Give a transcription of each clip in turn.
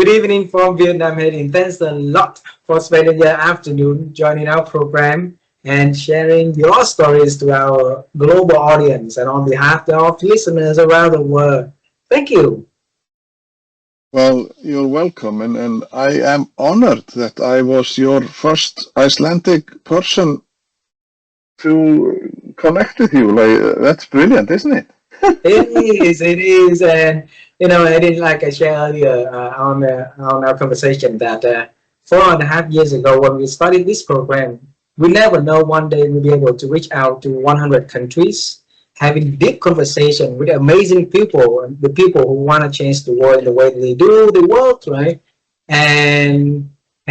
Good evening from Vietnam, Hedinn. Thanks a lot for spending your afternoon joining our program and sharing your stories to our global audience and on behalf of listeners around the world. Thank you. Well, you're welcome, and I am honored that I was your first Icelandic person to connect with you. Like, that's brilliant, isn't it? It is, and I didn't like I shared earlier on our conversation that 4.5 years ago when we started this program, we never know one day we'll be able to reach out to 100 countries, having deep conversation with amazing people, the people who want to change the world the way they do the world, right? And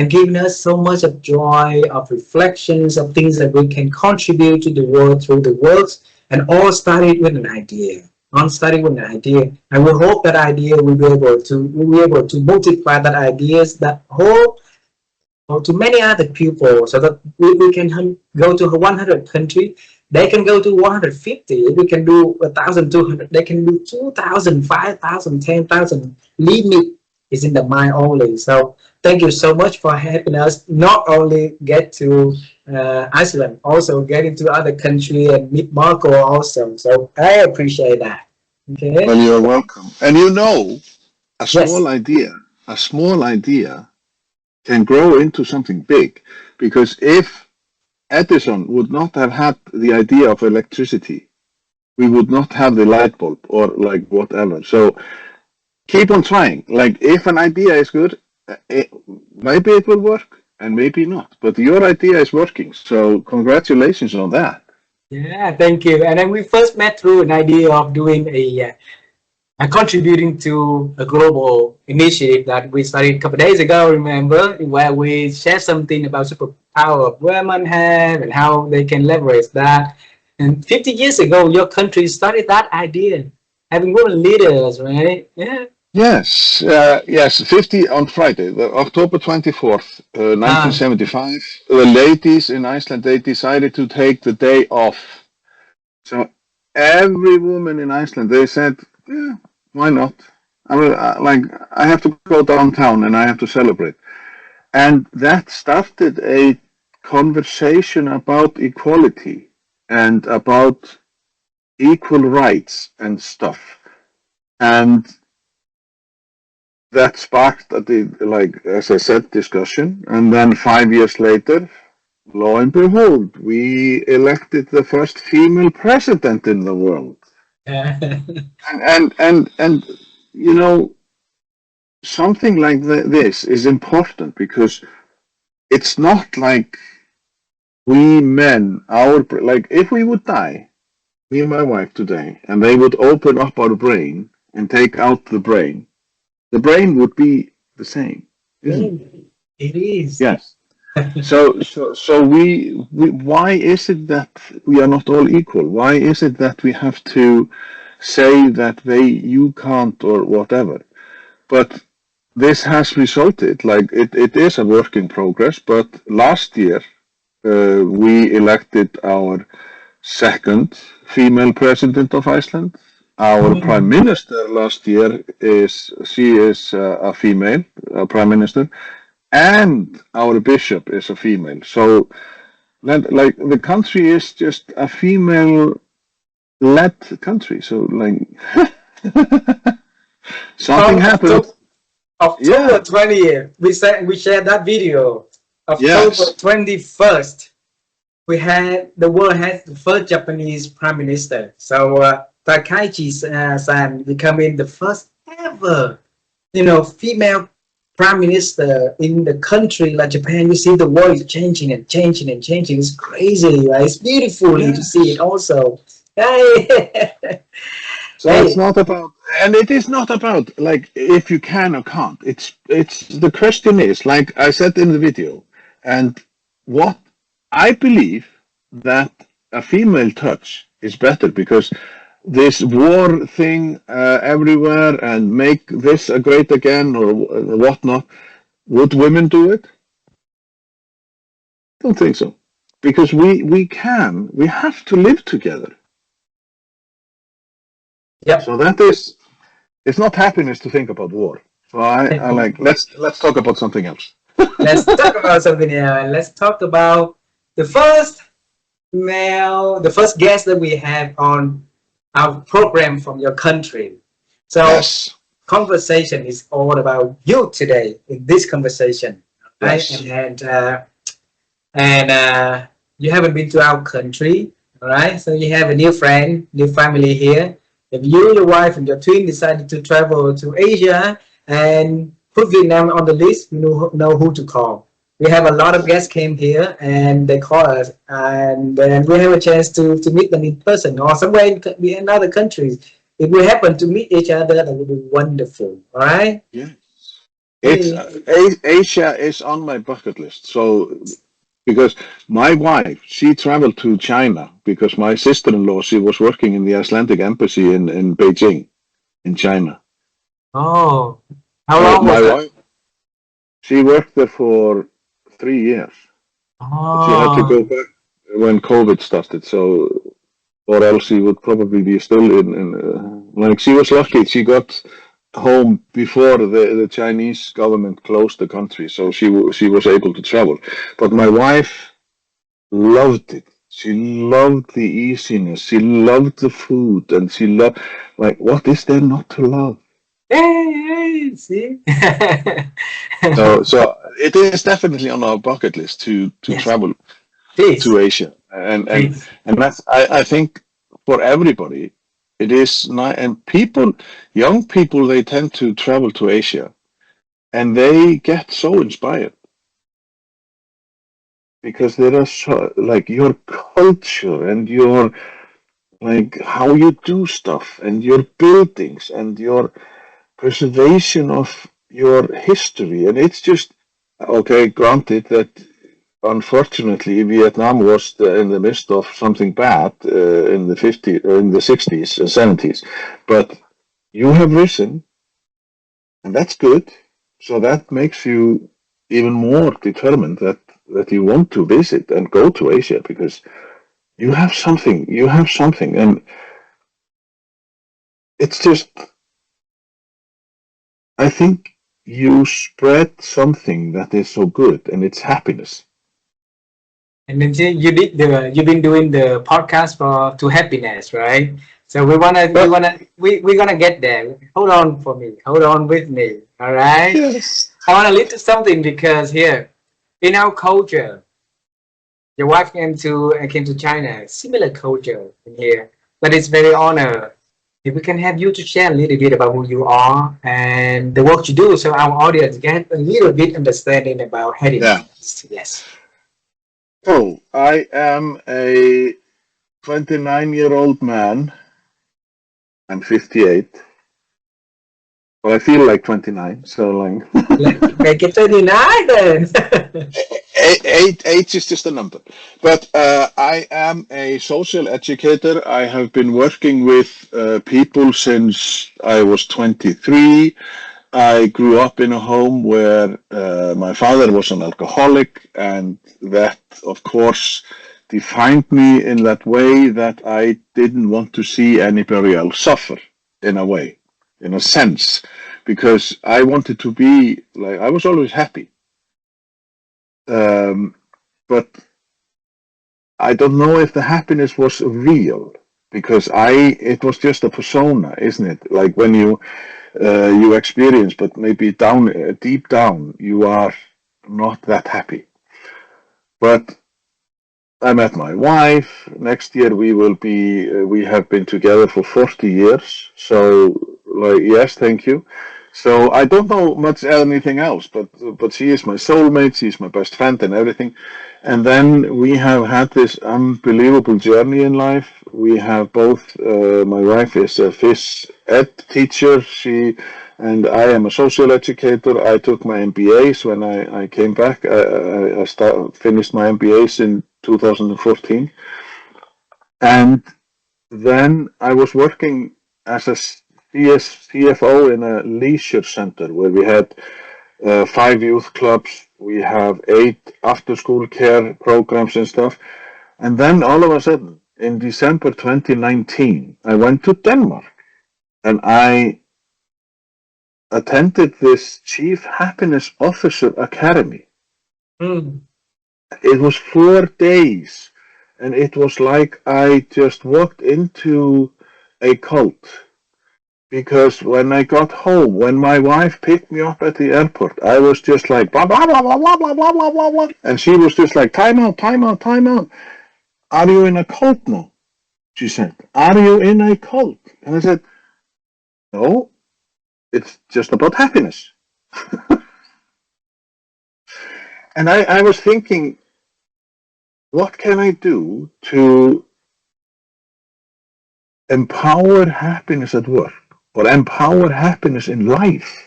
giving us so much of joy, of reflections, of things that we can contribute to the world through the works, and all started with an idea. All started with an idea, and we hope that idea we'll be able to multiply that ideas, that hope, or to many other people, so that we can go to 100 countries. They can go to 150. We can do 1,200. They can do 2,000, 5,000, 10,000. Limit is in the mind only. So thank you so much for helping us not only get to Iceland, also get into other countries and meet Marco also. So I appreciate that. Okay. Well, you're welcome. And a small Yes. idea, can grow into something big, because if Edison would not have had the idea of electricity, we would not have the light bulb or like whatever. So keep on trying. Like, if an idea is good, maybe it will work and maybe not. But your idea is working. So congratulations on that. Yeah, thank you. And then we first met through an idea of doing contributing to a global initiative that we started a couple of days ago, remember, where we shared something about superpower of women have and how they can leverage that. And 50 years ago, your country started that idea, having women leaders, right? Yeah. Yes, 50 on Friday, October 24th, 1975. The ladies in Iceland, they decided to take the day off. So every woman in Iceland, they said, yeah, why not? I have to go downtown and I have to celebrate. And that started a conversation about equality and about equal rights and stuff. And that sparked, as I said, discussion. And then 5 years later, lo and behold, we elected the first female president in the world. And something like this is important, because it's not like we men, if we would die, me and my wife today, and they would open up our brain and take out the brain would be the same, isn't it? It is. Yes. So we why is it that we are not all equal? Why is it that we have to say that you can't or whatever? But this has resulted, it is a work in progress, but last year we elected our second female president of Iceland. Our prime minister last year is a female prime minister, and our bishop is a female. So the country is just a female-led country. So something happened. October 20th, we shared that video. October 21st, the world had the first Japanese prime minister. So Takaichi-san becoming the first ever, female prime minister in the country like Japan. You see the world is changing and changing and changing. It's crazy, right? It's beautiful to see it also. So it's not about, and it is not about if you can or can't. It's the question is, like I said in the video, and what I believe that a female touch is better, because this war thing everywhere and make this great again or whatnot, would women do it? Don't think so, because we have to live together. Yeah. So it's not happiness to think about war. So I like let's talk about something else. Let's talk about something else. And let's talk about the first the first guest that we have on our program from your country. So Yes. conversation is all about you today in this conversation, right? Yes. And you haven't been to our country, all right? So you have a new friend, new family here. If you, your wife, and your twin decided to travel to Asia and put Vietnam on the list, you know who to call. We have a lot of guests came here and they call us, and then we have a chance to meet them in person or somewhere in another countries. If we happen to meet each other, that would be wonderful. All right. Yeah. It's Hey. Asia is on my bucket list. So because my wife, she traveled to China because my sister-in-law, she was working in the Icelandic embassy in Beijing, in China. Oh, how So long my was that? wife, she worked there for 3 years, but she had to Oh, go back when COVID started. So, or else she would probably be still like she was lucky. She got home before the Chinese government closed the country, so she was able to travel. But my wife loved it. She loved the easiness. She loved the food, and she loved like what is there not to love? hey, see? So it is definitely on our bucket list to Yes, travel please, to Asia, and please. that's I think for everybody it is not, and people, young people, they tend to travel to Asia, and they get so inspired because there are so like your culture and your like how you do stuff and your buildings and your preservation of your history, and it's just okay. Granted that unfortunately, Vietnam was in the midst of something bad in the 50s, in the 60s and 70s. But you have risen, and that's good. So that makes you even more determined that you want to visit and go to Asia because you have something. You have something, and it's just. I think you spread something that is so good, and it's happiness. And then you've been doing the podcast for to happiness, right? So But we're gonna get there. Hold on for me. Hold on with me. All right. yes, I want to lead to something because here in our culture, your wife came to China, similar culture in here, but it's very honor. If we can have you to share a little bit about who you are and the work you do, so our audience get a little bit understanding about heading. yeah. Yes. So I am a 29-year-old man. I'm 58, but I feel like 29. So like Let's make it 29 then. age is just a number. But I am a social educator. I have been working with people since I was 23. I grew up in a home where my father was an alcoholic, and that, of course, defined me in that way that I didn't want to see anybody else suffer in a way, in a sense, because I wanted to be like, I was always happy. Um, but I don't know if the happiness was real because it was just a persona, isn't it? Like when you experience, but maybe down deep down, you are not that happy. But I met my wife. Next year we have been together for 40 years. So, like, yes, thank you. So I don't know much anything else, but she is my soulmate. She's my best friend and everything. And then we have had this unbelievable journey in life. We have both. My wife is a phys ed teacher. And I am a social educator. I took my MBAs when I came back. Finished my MBAs in 2014. And then I was working as a CFO in a leisure center where we had 5 youth clubs. We have 8 after-school care programs and stuff. And then all of a sudden, in December 2019, I went to Denmark and I attended this Chief Happiness Officer Academy. Mm. It was 4 days, and it was like I just walked into a cult. Because when I got home, when my wife picked me up at the airport, I was just like blah blah blah blah blah blah blah blah blah blah, and she was just like time out, time out, time out. Are you in a cult now? She said. Are you in a cult? And I said, no, it's just about happiness. And I was thinking, what can I do to empower happiness at work or empower happiness in life?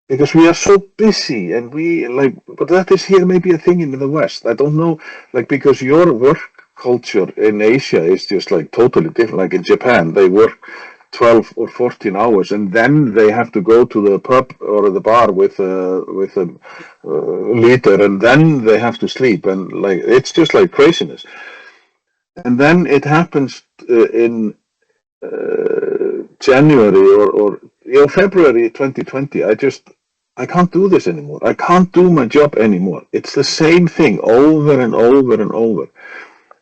Because we are so busy and we like, but that is here maybe a thing in the West. I don't know, like, because your work culture in Asia is just like totally different. Like in Japan, they work 12 or 14 hours and then they have to go to the pub or the bar with a leader, and then they have to sleep, and like it's just like craziness. And then it happens in January or February 2020. I can't do this anymore. I can't do my job anymore. It's the same thing over and over and over.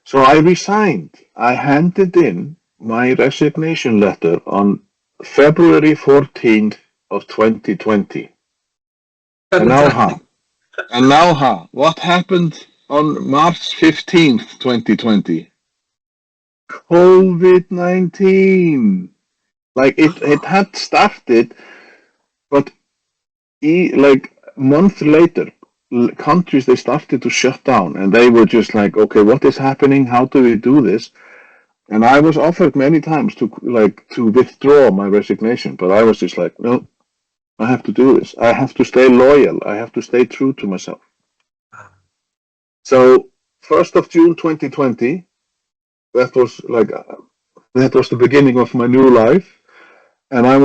So I resigned. I handed in my resignation letter on February 14th of 2020. And now, what happened on March 15th, 2020? COVID-19. Like it had started, but like a month later, countries, they started to shut down, and they were just like, okay, what is happening? How do we do this? And I was offered many times to withdraw my resignation, but I was just like, no, I have to do this. I have to stay loyal. I have to stay true to myself. So 1st of June 2020, that was the beginning of my new life, and I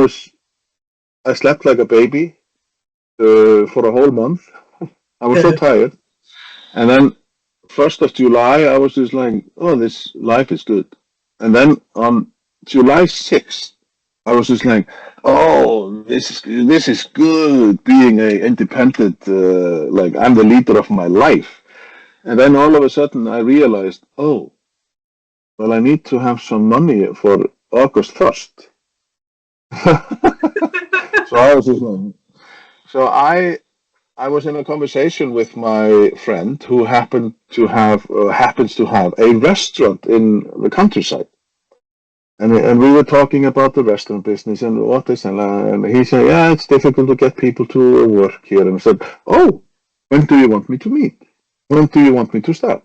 slept like a baby for a whole month. I was so tired. And then 1st of July, I was just like, oh, this life is good. And then on July 6th, I was just like, oh, this is good, being a independent, like I'm the leader of my life. And then all of a sudden I realized, oh, well, I need to have some money for August 1st. So I was just like, so I was in a conversation with my friend who happens to have a restaurant in the countryside, and we were talking about the restaurant business and what is, and he said, yeah, it's difficult to get people to work here. And I said, oh, when do you want me to meet? When do you want me to start?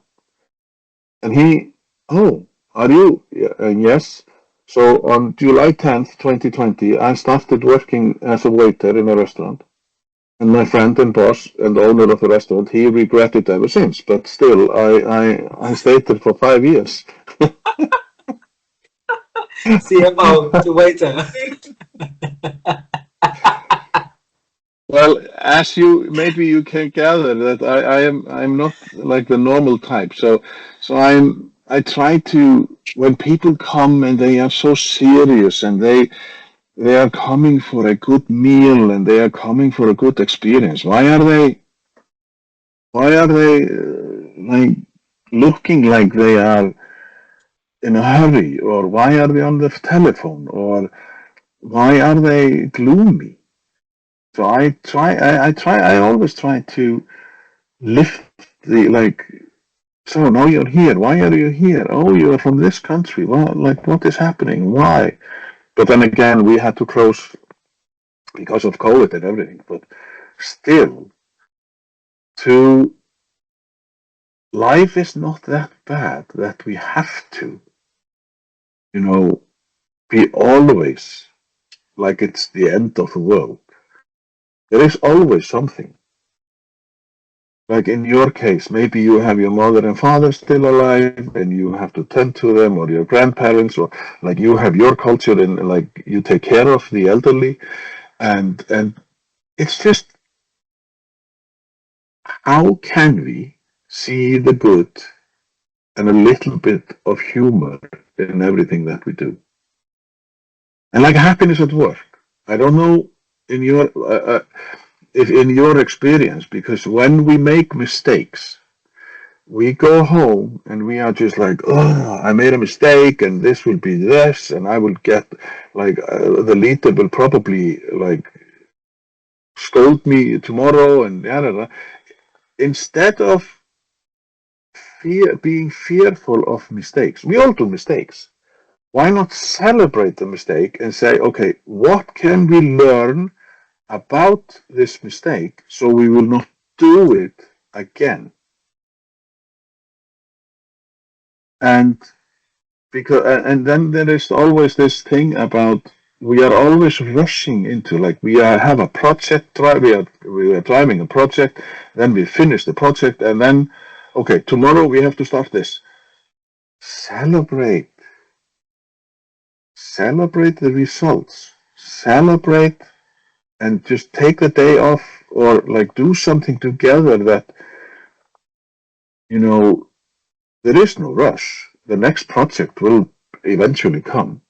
And he, oh, are you? Yeah, and yes. So on July 10th, 2020, I started working as a waiter in a restaurant. And my friend and boss and owner of the restaurant, he regretted ever since. But still, I stayed there for 5 years. CFO to waiter. Well, as maybe you can gather that I'm not like the normal type. So I try to, when people come and they are so serious and they are coming for a good meal and they are coming for a good experience. Why are they like looking like they are in a hurry, or why are they on the telephone, or why are they gloomy? So I always try to lift the, like, so now you're here. Why are you here? Oh, you're from this country. Well, like, what is happening? Why? But then again, we had to close because of COVID and everything. But still, life is not that bad that we have to, be always like it's the end of the world. There is always something. Like in your case, maybe you have your mother and father still alive and you have to tend to them, or your grandparents, or like you have your culture and like you take care of the elderly, and it's just, how can we see the good and a little bit of humor in everything that we do? And like happiness at work, I don't know in your if in your experience, because when we make mistakes, we go home and we are just like, oh, I made a mistake, and this will be this, and I will get like the leader will probably like scold me tomorrow, and yada, yada. Instead of being fearful of mistakes, we all do mistakes. Why not celebrate the mistake and say, okay, what can we learn about this mistake so we will not do it again? And and then there is always this thing about we are always rushing into, like, have a project, we are driving a project, then we finish the project, and then okay, tomorrow we have to start this. Celebrate the results, celebrate, and just take the day off, or like do something together that, you know, there is no rush. The next project will eventually come.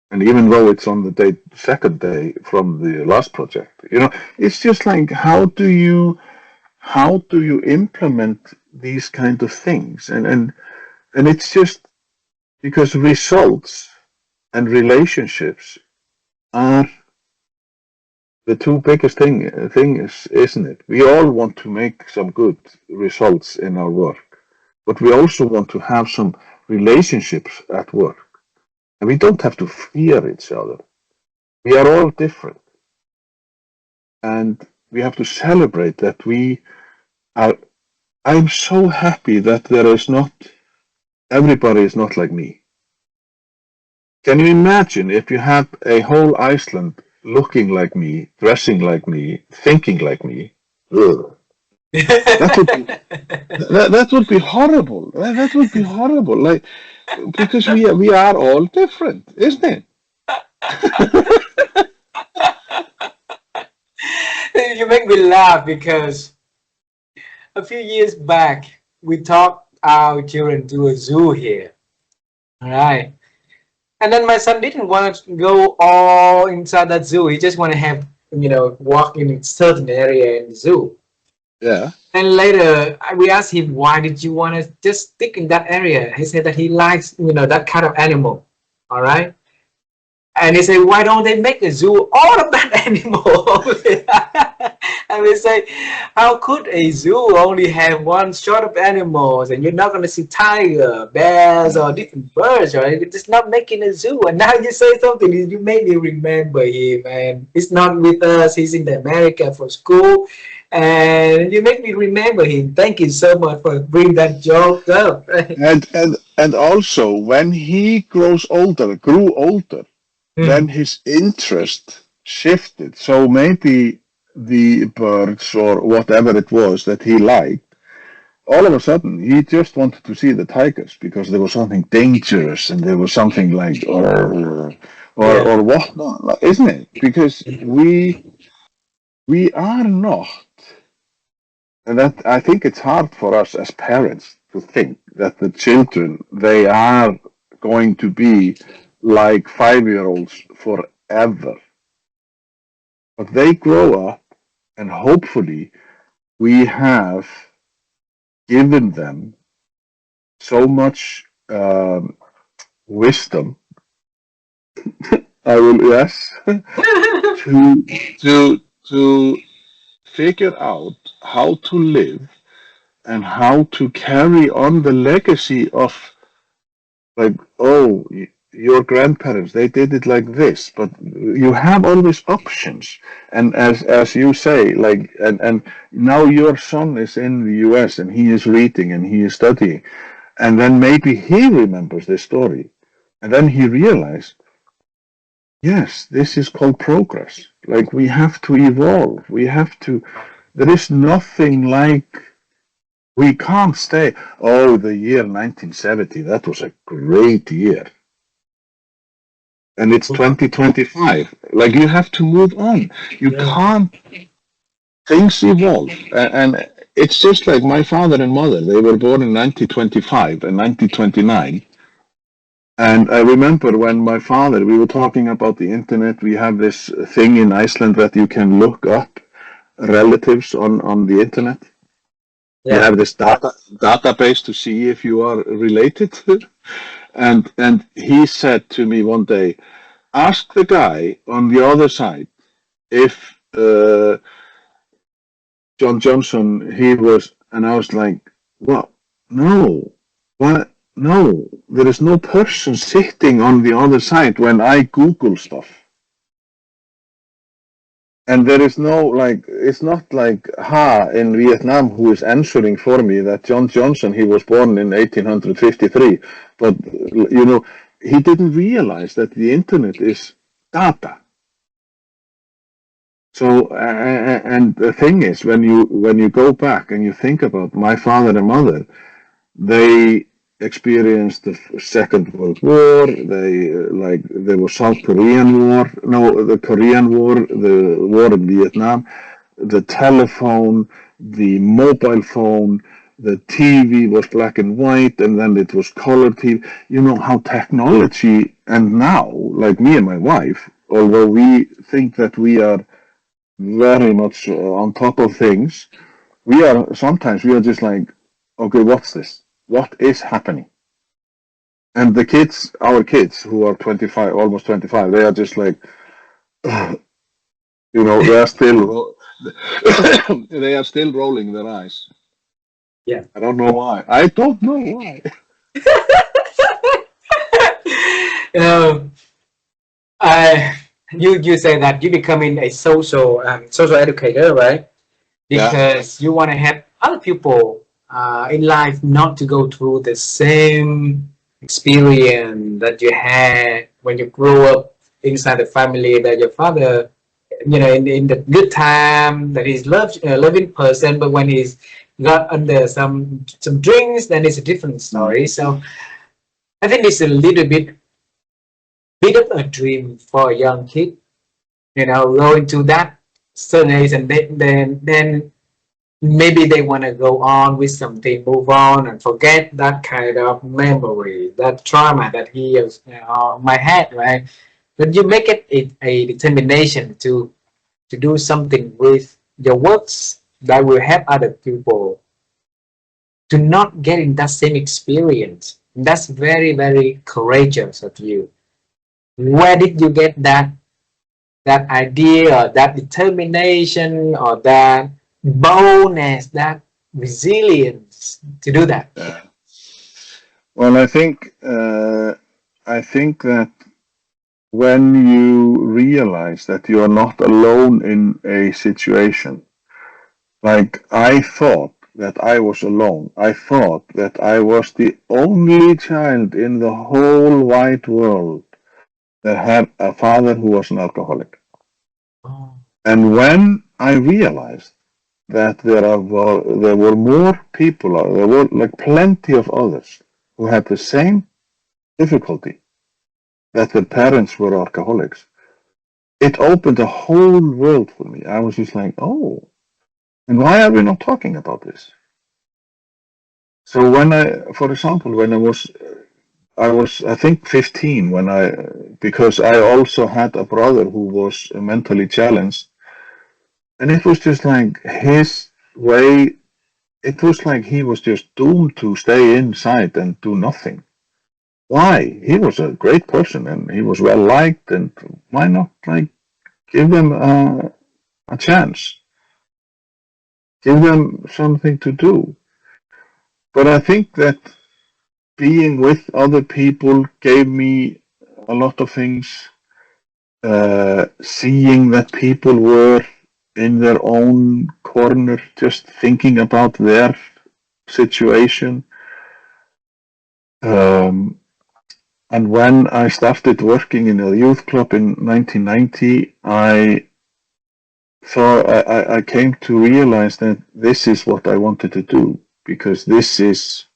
And even though it's on the second day from the last project, you know, it's just like, how do you implement these kind of things? And it's just because results and relationships are the two biggest things, isn't it? We all want to make some good results in our work, but we also want to have some relationships at work. And we don't have to fear each other. We are all different. And we have to celebrate that we are. I'm so happy that everybody is not like me. Can you imagine if you had a whole Iceland looking like me, dressing like me, thinking like me? Ugh. That would be horrible. That would be horrible. Like, because we are all different, isn't it? You make me laugh because a few years back we took our children to a zoo here. All right. And then my son didn't want to go all inside that zoo. He just want to have, walk in a certain area in the zoo. Yeah. And later we asked him, why did you want to just stick in that area? He said that he likes, that kind of animal. All right. And he said, why don't they make a zoo all of that animal? And we say, how could a zoo only have one sort of animals, and you're not going to see tiger, bears, or different birds, right? It's not making a zoo. And now you say something, you made me remember him, and he's not with us. He's in America for school, and you make me remember him. Thank you so much for bringing that joke up. And also, when he grew older, then his interest shifted. So maybe the birds or whatever it was that he liked, all of a sudden he just wanted to see the tigers because there was something dangerous and there was something like or whatnot, isn't it? Because we are not, and that I think it's hard for us as parents to think that the children, they are going to be like 5-year-olds forever. But they grow up, and hopefully we have given them so much wisdom. To figure out how to live and how to carry on the legacy of, like, oh, your grandparents, they did it like this, but you have always options. And as you say, like, and now your son is in the US and he is reading and he is studying, and then maybe he remembers this story, and then he realized, yes, this is called progress. Like, we have to evolve. There is nothing like, we can't stay, oh, the year 1970, that was a great year. And it's 2025. Like, you have to move on. You can't. Things evolve, and it's just like my father and mother. They were born in 1925 and 1929, And I remember when my father, we were talking about the internet. We have this thing in Iceland that you can look up relatives on the internet. You Yeah. have this database to see if you are related. And he said to me one day, ask the guy on the other side if John Johnson, he was, and I was like, what? No, what? No, there is no person sitting on the other side when I Google stuff. And there is no, like, it's not like Ha in Vietnam who is answering for me that John Johnson, he was born in 1853. But, you know, he didn't realize that the internet is data. So, and the thing is, when you go back and you think about my father and mother, they experienced the Second World War. They like there was South Korean War, no, the Korean War, the war in Vietnam, the telephone, the mobile phone, the TV was black and white, and then it was color TV. You know how technology, and now, like me and my wife, although we think that we are very much on top of things, we are just like, okay, what's this? What is happening? And the kids, our kids who are 25, almost 25, they are just like, you know, they are still, they are still rolling their eyes. Yeah. I don't know why. I don't know why. You say that you're becoming a social educator, right? Because you want to help other people in life not to go through the same experience that you had when you grew up inside the family, that your father, you know, in the good time, that he's loving person, but when he's got under some drinks, then it's a different story. So I think it's a little bit of a dream for a young kid, you know, going to that certain age, and then maybe they want to go on with something, move on and forget that kind of memory, that trauma that he has, might have, right? But you make it a determination to do something with your works that will help other people to not get in that same experience. That's very, very courageous of you. Where did you get that idea, or that determination, or that boldness, that resilience to do that? Well, I think that when you realize that you are not alone in a situation, like I thought that I was alone. I thought that I was the only child in the whole wide world that had a father who was an alcoholic. Oh. And when I realized that there were more people, there were like plenty of others who had the same difficulty, that their parents were alcoholics, it opened a whole world for me. I was just like, oh, and why are we not talking about this? So when for example, when I was, I think 15 because I also had a brother who was mentally challenged, and it was just like his way. It was like he was just doomed to stay inside and do nothing. Why? He was a great person and he was well liked, and why not like give them a chance? Give them something to do. But I think that being with other people gave me a lot of things. Seeing that people were in their own corner, just thinking about their situation. And when I started working in a youth club in 1990, I came to realize that this is what I wanted to do, because this is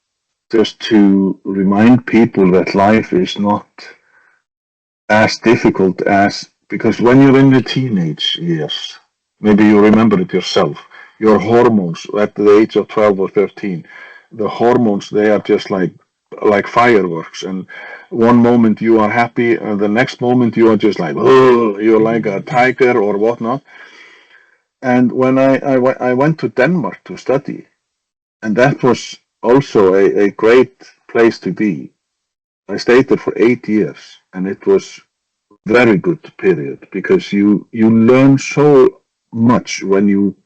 just to remind people that life is not as difficult as, because when you're in the teenage years, maybe you remember it yourself, your hormones at the age of 12 or 13, the hormones, they are just like like fireworks, and one moment you are happy, and the next moment you are just like, oh, you're like a tiger or whatnot. And when I went to Denmark to study, and that was also a great place to be. I stayed there for 8 years, and it was very good period because you learn so much when you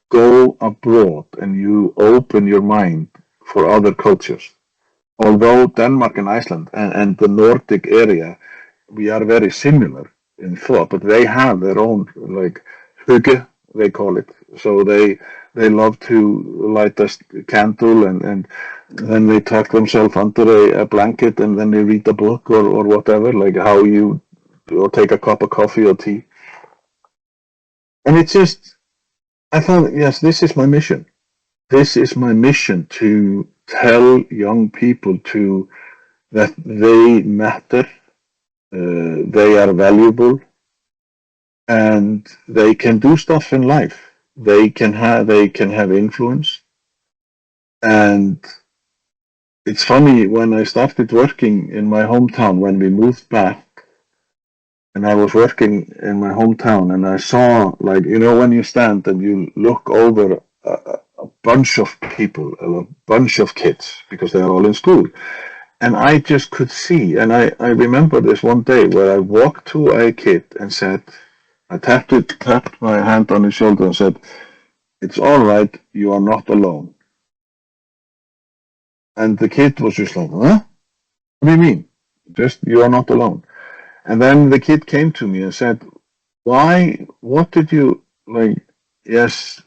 go abroad and you open your mind for other cultures. Although Denmark and Iceland and the Nordic area, we are very similar in thought, but they have their own like hygge, they call it. So they love to light a candle and then they tuck themselves under a blanket and then they read a book or whatever, like how you or take a cup of coffee or tea. And it's just, I thought, yes, this is my mission. This is my mission to tell young people that they matter, they are valuable, and they can do stuff in life. They can have influence. And it's funny, when I started working in my hometown, when we moved back, and I was working in my hometown, and I saw, like, when you stand and you look over a bunch of people, a bunch of kids, because they are all in school. And I just could see, and I remember this one day where I walked to a kid and said, I tapped my hand on his shoulder and said, "It's all right, you are not alone." And the kid was just like, "Huh? What do you mean? Just, you are not alone." And then the kid came to me and said, what did you, like, yes,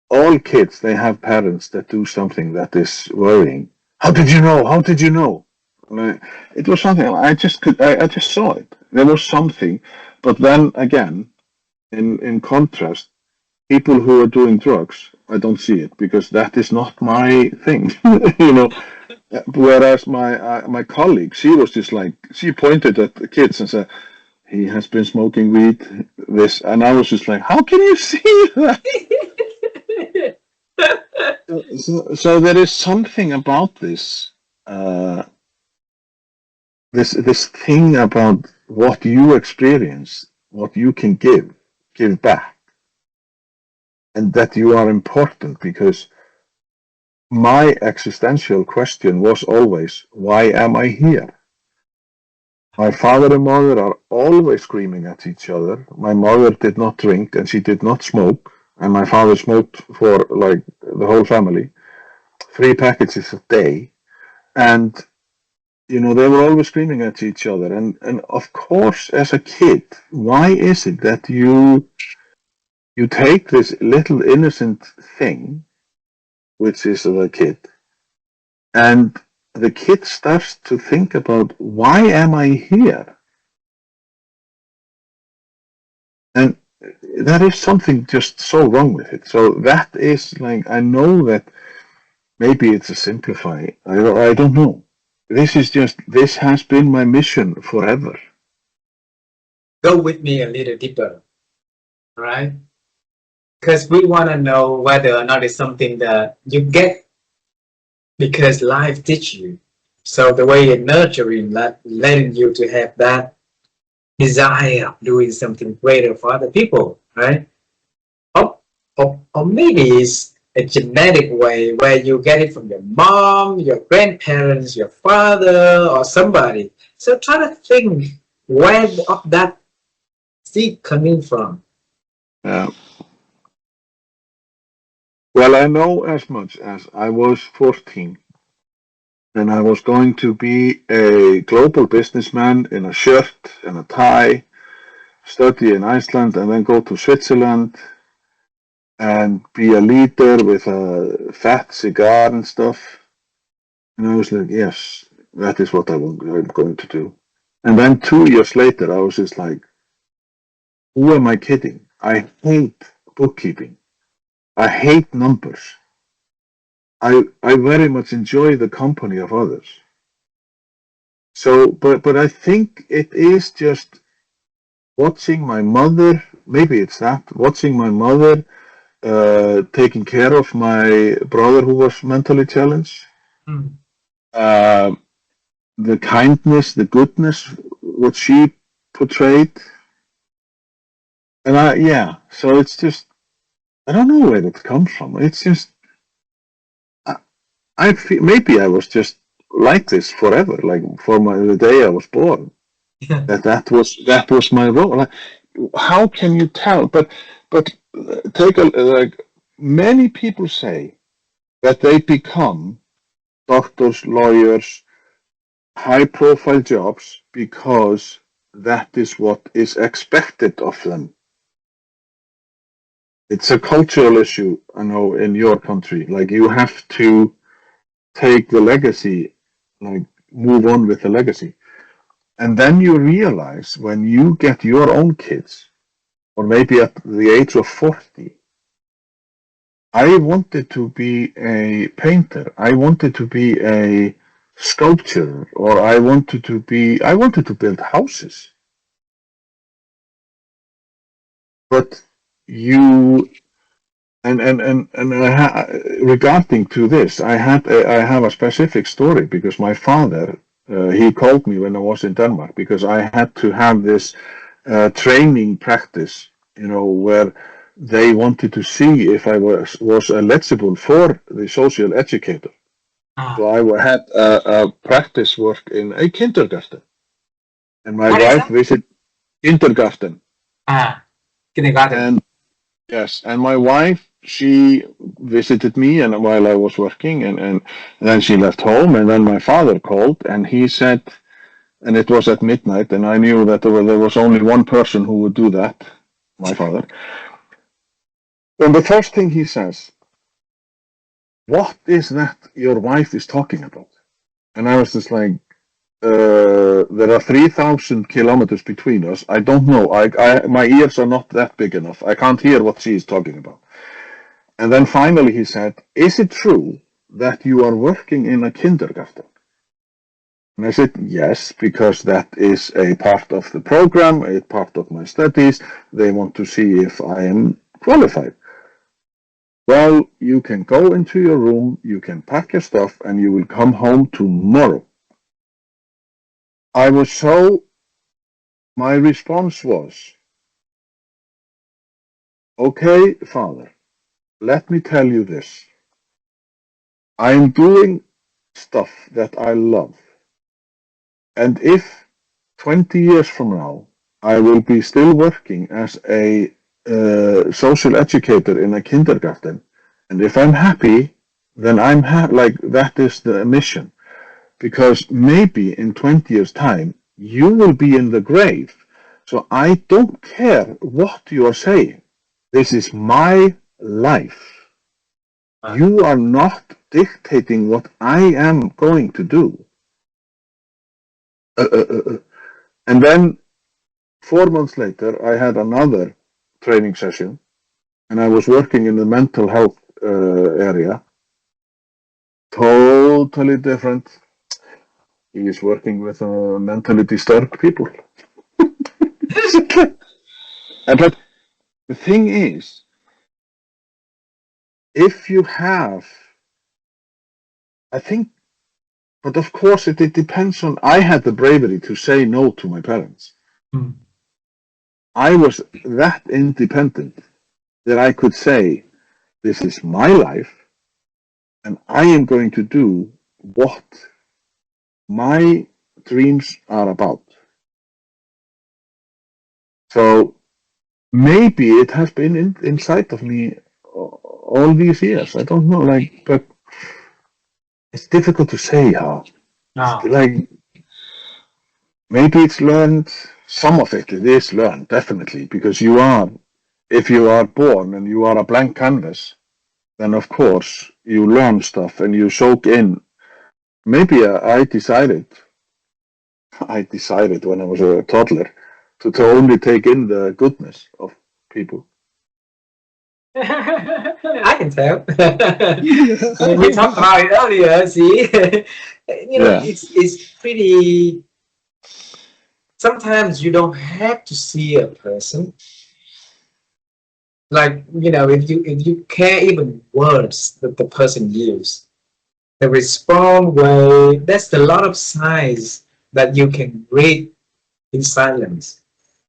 all kids, they have parents that do something that is worrying. How did you know? How did you know? It was something, I just saw it. There was something. But then again, in contrast, people who are doing drugs, I don't see it because that is not my thing, Whereas my colleague, she was just like, she pointed at the kids and said, "He has been smoking weed, this," and I was just like, "How can you see that?" So there is something about this, this thing about what you experience, what you can give back, and that you are important, because my existential question was always, why am I here? My father and mother are always screaming at each other. My mother did not drink and she did not smoke, and my father smoked for like the whole family, 3 packages a day. And they were always screaming at each other. And of course, as a kid, why is it that you take this little innocent thing, which is the kid, and the kid starts to think about, why am I here? And there is something just so wrong with it. So that is like, I know that maybe it's a simplify. I don't know. This has been my mission forever. Go with me a little deeper, right? Because we want to know whether or not it's something that you get because life teach you. So the way it's nurturing, letting you to have that desire of doing something greater for other people, right? Or maybe it's a genetic way where you get it from your mom, your grandparents, your father, or somebody. So try to think where of that seed coming from. Yeah. Well, I know as much as I was 14 and I was going to be a global businessman in a shirt and a tie, study in Iceland, and then go to Switzerland and be a leader with a fat cigar and stuff. And I was like, yes, that is what I'm going to do. And then 2 years later, I was just like, who am I kidding? I hate bookkeeping. I hate numbers. I very much enjoy the company of others. So, but I think it is just watching my mother, maybe it's that, watching my mother taking care of my brother who was mentally challenged. the kindness, the goodness, what she portrayed. And so it's just, I don't know where it comes from. It's just, I feel maybe I was just like this forever, like the day I was born. Yeah. That was my role. Like, how can you tell? But take like many people say that they become doctors, lawyers, high-profile jobs because that is what is expected of them. It's a cultural issue, I know, in your country. Like, you have to take the legacy, like move on with the legacy. And then you realize when you get your own kids, or maybe at the age of 40, I wanted to be a painter. I wanted to be a sculptor, or I wanted to build houses. But you, regarding to this, I have a specific story because my father, he called me when I was in Denmark because I had to have this training practice, where they wanted to see if I was eligible for the social educator. So I had a practice work in a kindergarten, and my wife visited kindergarten. Kindergarten. And yes, and my wife, she visited me, and while I was working, and then she left home, and then my father called, and he said, and it was at midnight, and I knew that there was only one person who would do that, my father. And the first thing he says, "What is that your wife is talking about?" And I was just like, there are 3,000 kilometers between us. I don't know. My ears are not that big enough. I can't hear what she is talking about. And then finally he said, "Is it true that you are working in a kindergarten?" And I said, "Yes, because that is a part of the program, a part of my studies. They want to see if I am qualified." "Well, you can go into your room, you can pack your stuff, and you will come home tomorrow." My response was, "Okay, Father, let me tell you this. I'm doing stuff that I love. And if 20 years from now, I will be still working as a social educator in a kindergarten, and if I'm happy, then I'm happy. Like, that is the mission. Because maybe in 20 years' time, you will be in the grave. So I don't care what you are saying. This is my life. You are not dictating what I am going to do." And then 4 months later, I had another training session, and I was working in the mental health area. Totally different. He is working with mentally disturbed people. But the thing is, if you have, I think, but of course it depends on, I had the bravery to say no to my parents. I was that independent that I could say, this is my life, and I am going to do what my dreams are about. So maybe it has been inside of me all these years. I don't know, but it's difficult to say how. No. Like, maybe it's learned. Some of it is learned, definitely, because if you are born and you are a blank canvas, then of course you learn stuff and you soak in. Maybe I decided when I was a toddler to only take in the goodness of people. I can tell. We talked about it earlier. See, it's pretty. Sometimes you don't have to see a person. Like, if you can't even words that the person uses, the respond way. There's a lot of signs that you can read in silence,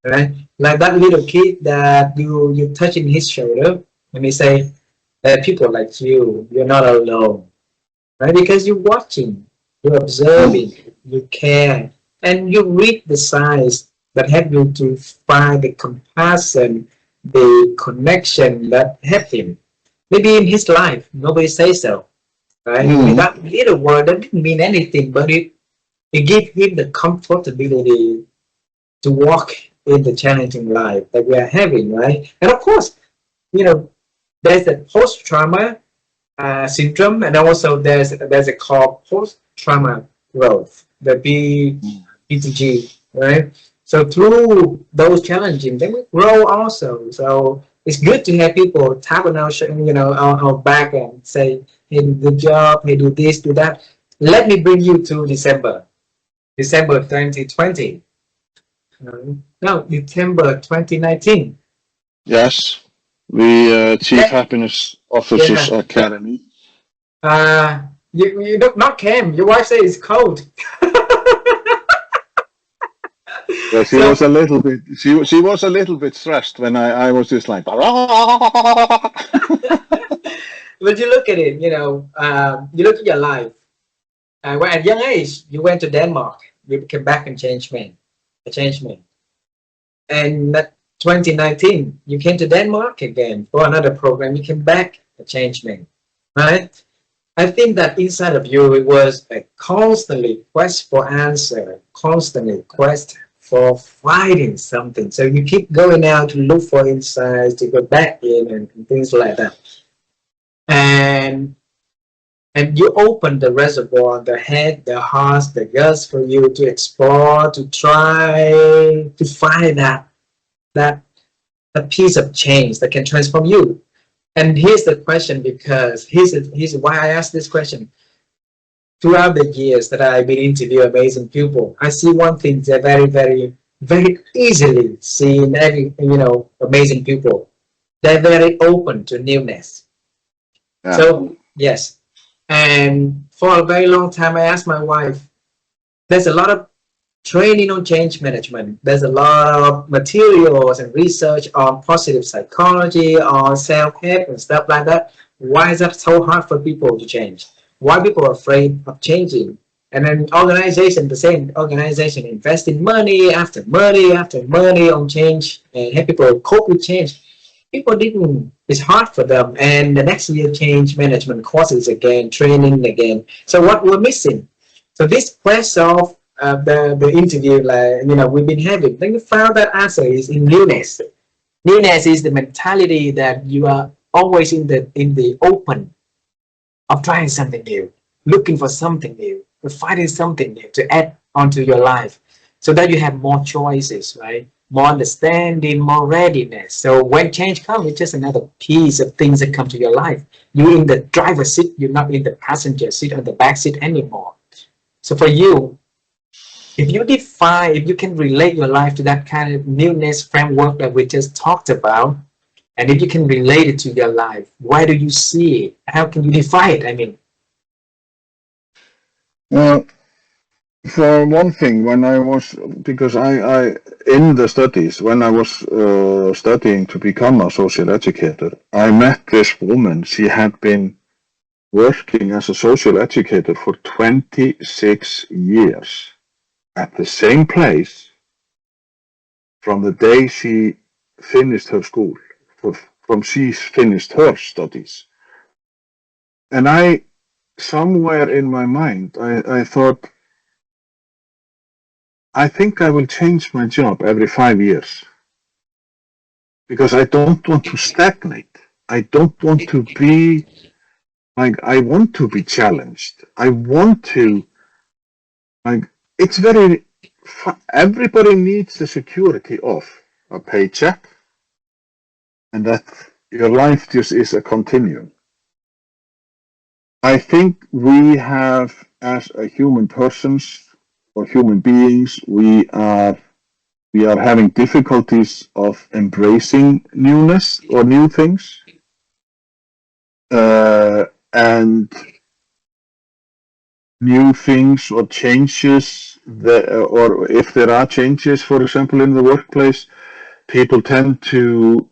right? Like that little kid that you touching his shoulder and he say, there are people like you, you're not alone, right? Because you're watching, you're observing, you care, and you read the signs that help you to find the compassion, the connection that help him. Maybe in his life, nobody says so, right? Maybe Mm. that little word that didn't mean anything, but it gave him the comfortability to walk in the challenging life that we are having, right? And of course, you know, there's a post-trauma syndrome, and also there's a called post-trauma growth, the PTG, right? So through those challenges, then we grow also. So it's good to have people tap on our, our back and say, "Hey, good job. Hey, do this, do that." Let me bring you to December 2020. No, December 2019. Yes, we Chief Yeah, Happiness Officers yeah. Academy. You not came. Your wife said it's cold. Yeah, she So, was a little bit. She was a little bit stressed when I was just like. but you look at it. You look at your life. Well, at young age, you went to Denmark. You came back and changed man, a changed man. And that 2019, you came to Denmark again for another program. You came back a changed man, right? I think that inside of you, it was a constantly quest for answer, constantly quest for finding something. So you keep going out to look for insights, to go back in and things like that. And you open the reservoir, the head, the heart, the guts for you to explore, to try to find that a piece of change that can transform you. And here's the question, because here's why I asked this question. Throughout the years that I've been interviewing amazing people, I see one thing that very easily see in every, amazing people. They're very open to newness. Yeah. So, yes. And for a very long time, I asked my wife, there's a lot of training on change management. There's a lot of materials and research on positive psychology, on self-help and stuff like that. Why is that so hard for people to change? Why people are afraid of changing? And then organization, the same organization, investing money after money after money on change and help people cope with change. People didn't, it's hard for them. And the next year, change management courses again, training again. So what we're missing? So this quest of the interview, like, we've been having, then we found that answer is in newness. Newness is the mentality that you are always in the open of trying something new, looking for something new, finding something new to add onto your life, so that you have more choices, right? More understanding, more readiness. So when change comes, it's just another piece of things that come to your life. You're in the driver's seat, you're not in the passenger seat or the back seat anymore. So for you, if you can relate your life to that kind of newness framework that we just talked about, and if you can relate it to your life, why do you see it? How can you define it? I mean, Well, for one thing, when I was, because I in the studies, when I was studying to become a social educator, I met this woman. She had been working as a social educator for 26 years at the same place from the day she finished her school, from she finished her studies. And somewhere in my mind, I thought, I think I will change my job every 5 years because I don't want to stagnate. I don't want to be like, I want to be challenged. I want to, like, it's very, everybody needs the security of a paycheck and that your life just is a continuum. I think we have, as a human persons or human beings, we are having difficulties of embracing newness or new things. And new things or changes that, or if there are changes, for example, in the workplace, people tend to,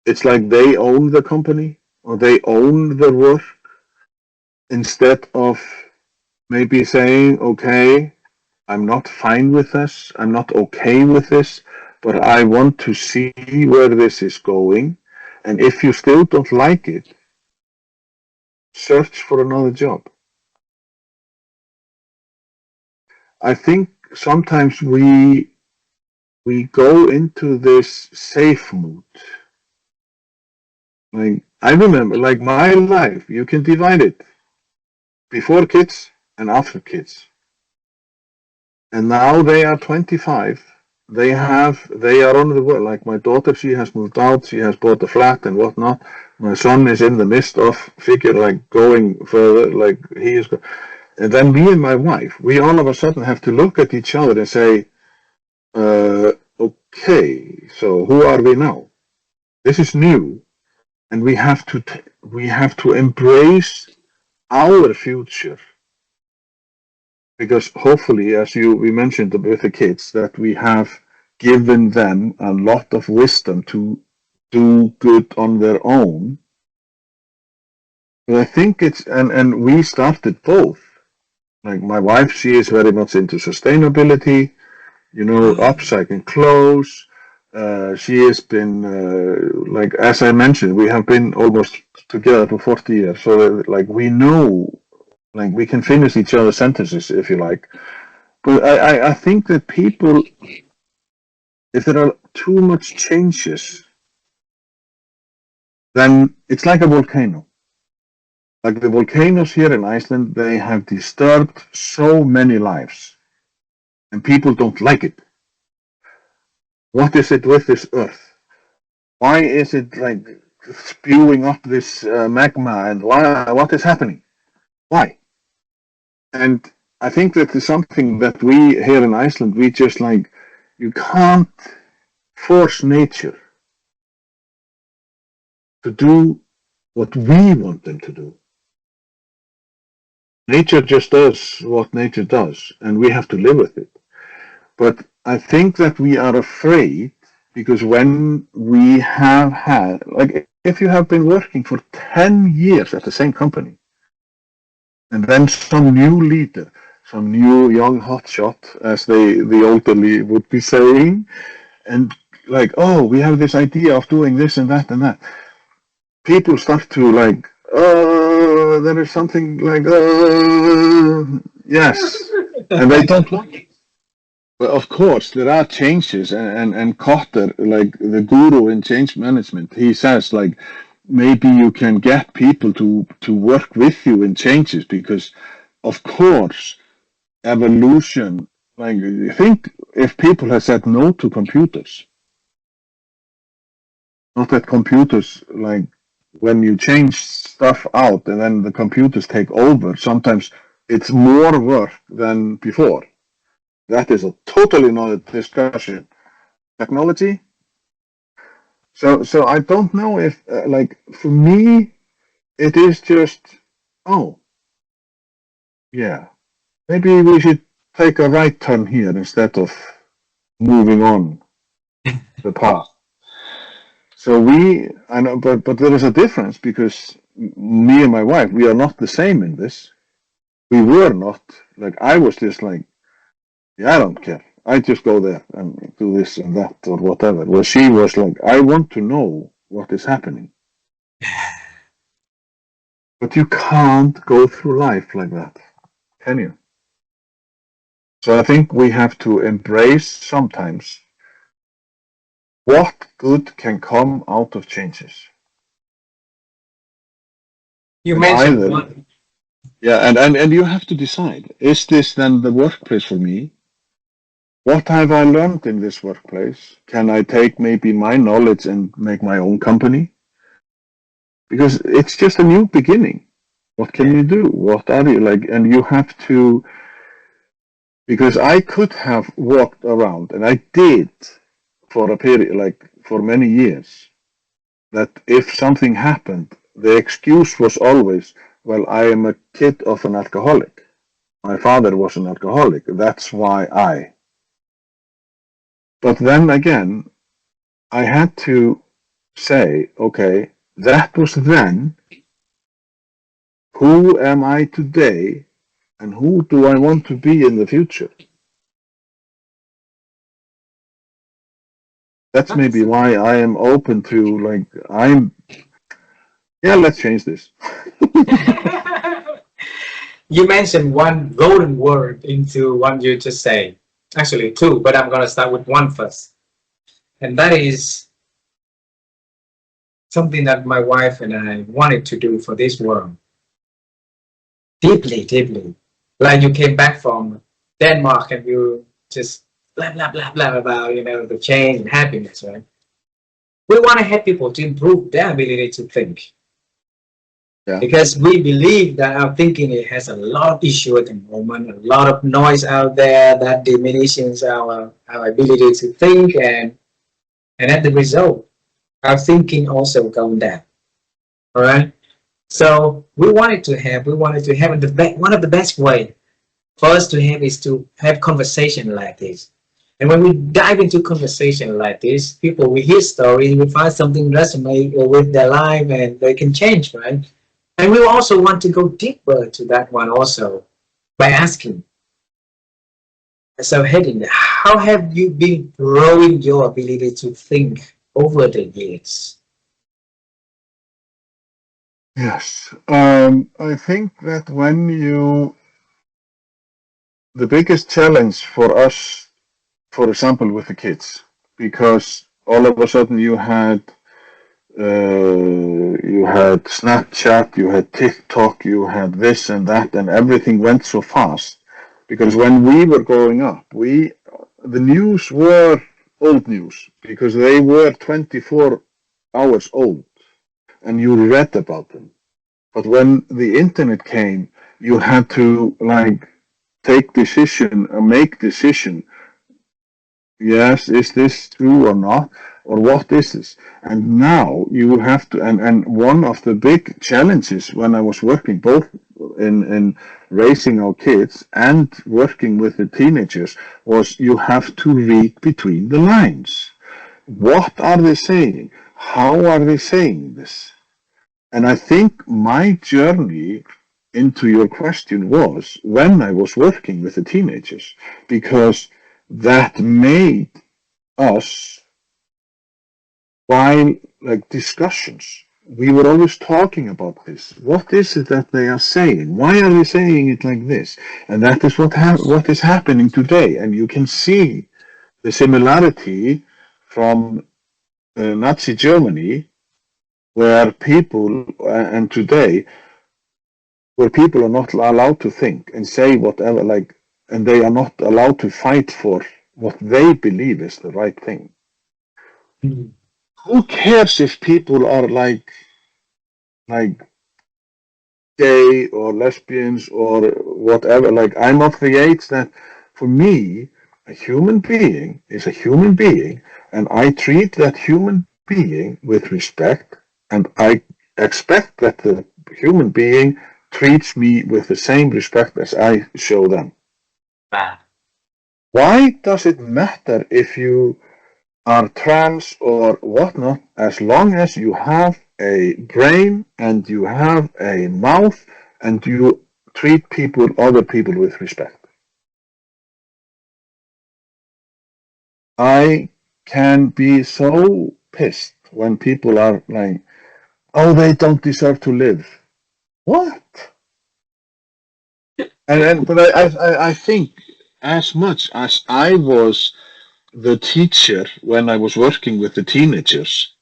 it's like they own the company or they own the work instead of maybe saying, okay, I'm not fine with this, I'm not okay with this, but I want to see where this is going. And if you still don't like it, search for another job. I think sometimes we go into this safe mood. Like I remember, like my life, you can divide it before kids and after kids. And now they are 25. They are on the world. Like my daughter, she has moved out. She has bought a flat and whatnot. My son is in the midst of like going further. Like he is. And then me and my wife, we all of a sudden have to look at each other and say, okay, so who are we now? This is new, and we have to embrace our future, because hopefully, as we mentioned with the kids, that we have given them a lot of wisdom to do good on their own. But I think it's and we started both. Like my wife, she is very much into sustainability, upcycling clothes. She has been, like, as I mentioned, we have been almost together for 40 years. So, like, we know, like, we can finish each other's sentences, if you like. But I think that people, if there are too much changes, then it's like a volcano. Like the volcanoes here in Iceland, they have disturbed so many lives, and people don't like it. What is it with this earth? Why is it like spewing up this magma, and what is happening? Why? And I think that is something that we here in Iceland, we just like, you can't force nature to do what we want them to do. Nature just does what nature does, and we have to live with it. But I think that we are afraid, because when we have had, like, if you have been working for 10 years at the same company, and then some new leader, some new young hotshot, as the elderly would be saying, and like, oh, we have this idea of doing this and that and that. People start to like, oh, there is something like, yes, and they don't like it. But of course, there are changes, and Kotter, like the guru in change management, he says like maybe you can get people to work with you in changes, because of course evolution. Like, I think if people have said no to computers, not that computers, like when you change stuff out and then the computers take over, sometimes it's more work than before. That is a totally another discussion. Technology. So I don't know if, like, for me, it is just, oh, yeah, maybe we should take a right turn here instead of moving on the path. So I know, but there is a difference, because me and my wife, we are not the same in this. We were not. Like, I was just like, yeah, I don't care. I just go there and do this and that or whatever. Well, she was like, I want to know what is happening. But you can't go through life like that, can you? So I think we have to embrace sometimes what good can come out of changes. You And mentioned either, one. yeah, and you have to decide, is this then the workplace for me? What have I learned in this workplace? Can I take maybe my knowledge and make my own company? Because it's just a new beginning. What can you do? What are you like? And you have to, because I could have walked around, and I did for a period, like for many years, that if something happened, the excuse was always, well, I am a kid of an alcoholic. My father was an alcoholic. That's why I. But then again, I had to say, okay, that was then. Who am I today? And who do I want to be in the future? That's maybe why I am open to, like, yeah, let's change this. You mentioned one golden word into one you just say. Actually, two, but I'm going to start with one first. And that is something that my wife and I wanted to do for this world. Deeply, deeply. Like you came back from Denmark and you just blah, blah, blah, blah about, the change and happiness, right? We want to help people to improve their ability to think. Yeah. Because we believe that our thinking it has a lot of issue at the moment, a lot of noise out there that diminishes our ability to think, and as the result, our thinking also going down. All right. So we wanted to have one of the best way for us to have is to have conversation like this. And when we dive into conversation like this, people we hear stories, we find something resonate with their life, and they can change, right? And we also want to go deeper to that one also by asking. So Hedinn, how have you been growing your ability to think over the years? Yes. I think that the biggest challenge for us, for example, with the kids, because all of a sudden you had Snapchat, you had TikTok, you had this and that, and everything went so fast. Because when we were growing up, the news were old news because they were 24 hours old, and you read about them. But when the internet came, you had to make decision. Yes, is this true or not? Or what is this? And now you have to, and one of the big challenges when I was working both in raising our kids and working with the teenagers was you have to read between the lines. What are they saying? How are they saying this? And I think my journey into your question was when I was working with the teenagers, because that made us, while discussions, we were always talking about this. What is it that they are saying? Why are they saying it like this? And that is what is happening today. And you can see the similarity from Nazi Germany, where people, and today, where people are not allowed to think and say whatever, and they are not allowed to fight for what they believe is the right thing. Mm-hmm. Who cares if people are like gay or lesbians or whatever? I'm of the age that for me, a human being is a human being, and I treat that human being with respect, and I expect that the human being treats me with the same respect as I show them. Wow. Why does it matter if you are trans or whatnot, as long as you have a brain and you have a mouth and you treat other people with respect? I can be so pissed when people are like, oh, they don't deserve to live. What? But I think as much as I was the teacher when I was working with the teenagers,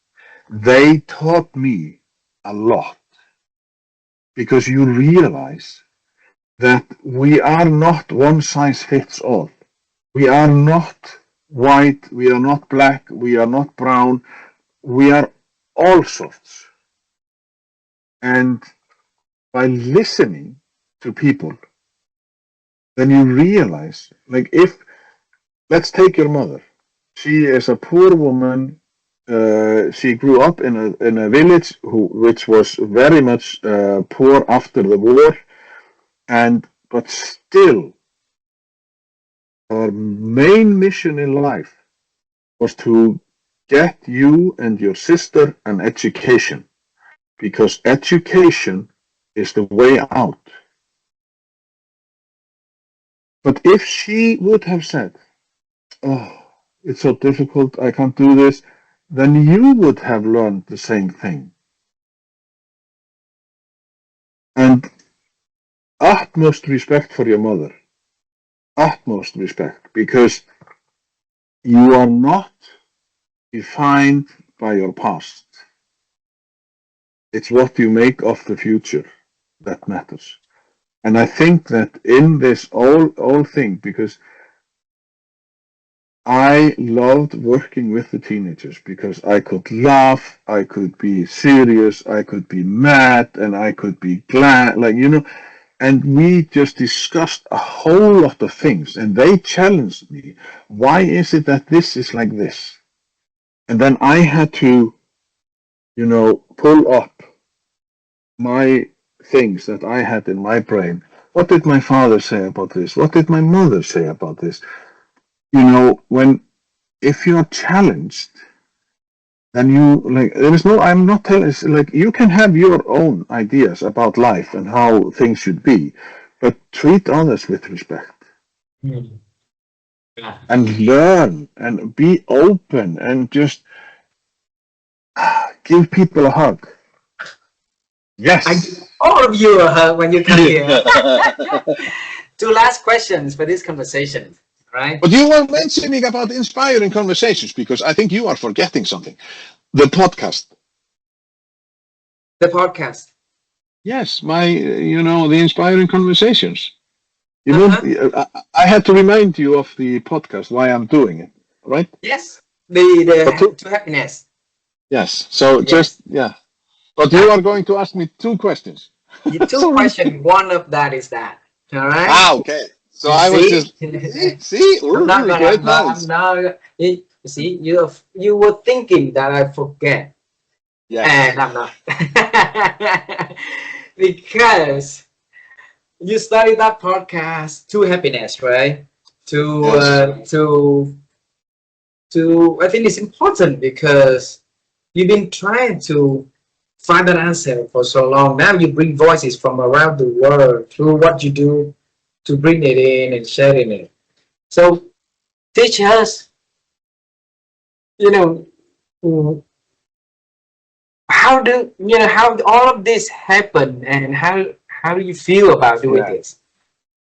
they taught me a lot, because you realize that we are not one size fits all. We are not white, we are not black, we are not brown, we are all sorts. And by listening to people, then you realize, let's take your mother. She is a poor woman. She grew up in a village which was very much poor after the war, and but still, her main mission in life was to get you and your sister an education, because education is the way out. But if she would have said, oh, it's so difficult, I can't do this, then you would have learned the same thing. And utmost respect for your mother. Utmost respect, because you are not defined by your past. It's what you make of the future that matters. And I think that in this whole thing, because I loved working with the teenagers, because I could laugh, I could be serious, I could be mad, and I could be glad, and we just discussed a whole lot of things, and they challenged me. Why is it that this is like this? And then I had to, pull up my things that I had in my brain. What did my father say about this? What did my mother say about this? If you're challenged, then I'm not telling, you can have your own ideas about life and how things should be, but treat others with respect. Mm. Yeah. And learn and be open and just give people a hug. Yes. I give all of you a hug when you come here. Two last questions for this conversation, right? But you were mentioning about inspiring conversations, because I think you are forgetting something. The podcast. The podcast. Yes, the inspiring conversations. I had to remind you of the podcast, why I'm doing it, right? Yes. The to happiness. Yes. So yes. But you are going to ask me two questions. Two questions. One of that is that. All right. Ah, okay. So you I was just see. I'm not, you see, you were thinking that I forget. Yes. And I'm not. Because you started that podcast to happiness, right? Yes. I think it's important because you've been trying to find an answer for so long. Now you bring voices from around the world through what you do to bring it in and sharing it. So teach us, how all of this happened, and how do you feel about doing this?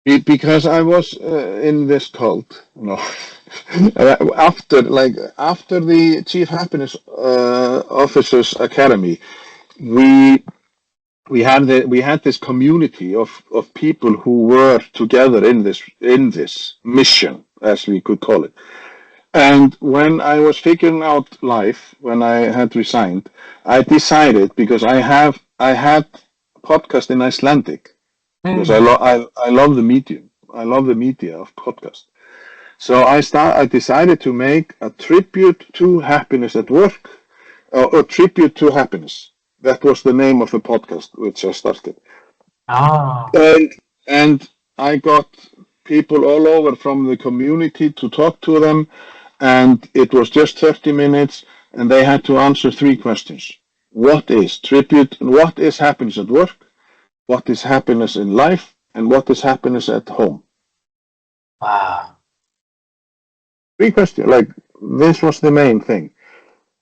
Because I was in this cult, after the Chief Happiness Officers Academy, we had this community of people who were together in this mission, as we could call it. And when I was figuring out life, when I had resigned, I decided, because I had podcast in Icelandic, because I love the medium. I love the media of podcast. So I decided to make a tribute to happiness at work, or a tribute to happiness. That was the name of the podcast which I started. And I got people all over from the community to talk to them, and it was just 30 minutes, and they had to answer 3 questions. What is tribute? What is happiness at work? What is happiness in life? And what is happiness at home? Wow. 3 questions. This was the main thing.